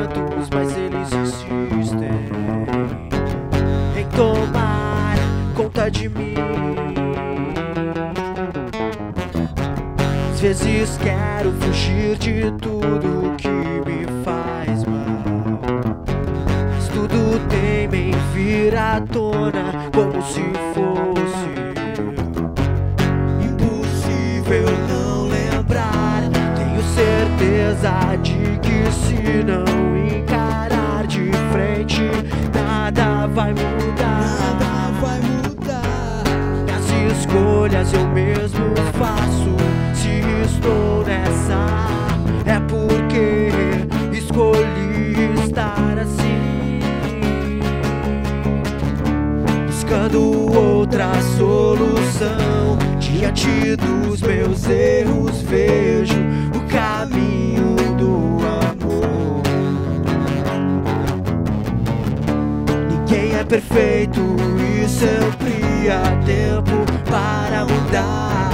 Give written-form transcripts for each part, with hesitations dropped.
momentos, mas eles insistem em tomar conta de mim. Às vezes quero fugir de tudo que me faz mal, mas tudo teima em vir à tona como se fosse impossível não lembrar. Tenho certeza de que se não encarar de frente, nada vai mudar. Nada vai mudar. As escolhas eu mesmo faço. Se estou nessa, é porque escolhi estar assim, buscando outra solução. Diante dos meus erros vejo o caminho do amor. Ninguém é perfeito e sempre há tempo para mudar.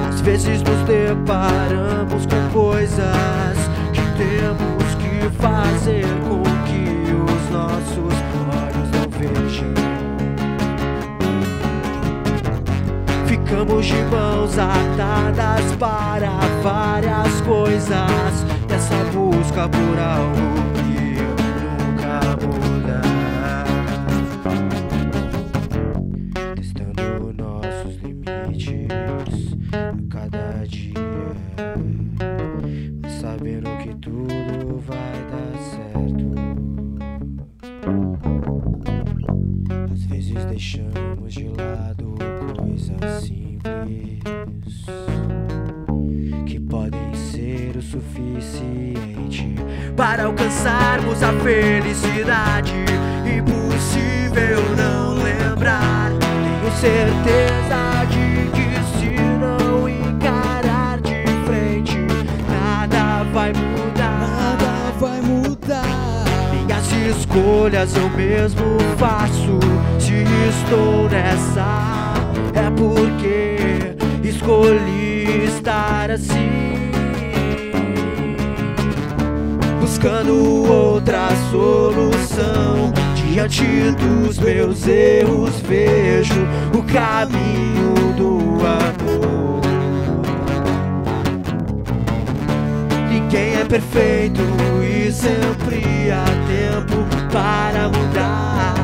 Às vezes nos deparamos com coisas que temos que fazer com que os nossos olhos não vejam. Ficamos de mãos atadas para várias coisas, nessa busca por algo que nunca muda. Testando nossos limites a cada dia, mas sabendo que tudo vai dar certo. Às vezes deixamos de lado coisas simples que podem ser o suficiente para alcançarmos a felicidade. Impossível não lembrar. Tenho certeza de que se não encarar de frente, nada vai mudar. Nada vai mudar. Minhas escolhas eu mesmo faço. Se estou nessa, é porque escolhi estar assim, buscando outra solução. Diante dos meus erros vejo o caminho do amor. Ninguém é perfeito e sempre há tempo para mudar.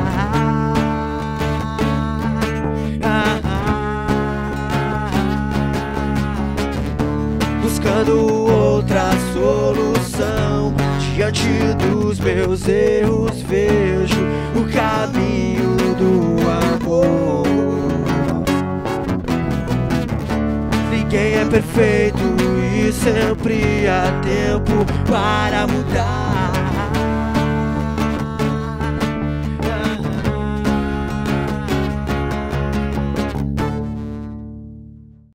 Buscando outra solução. Diante dos meus erros vejo o caminho do amor. Ninguém é perfeito e sempre há tempo para mudar.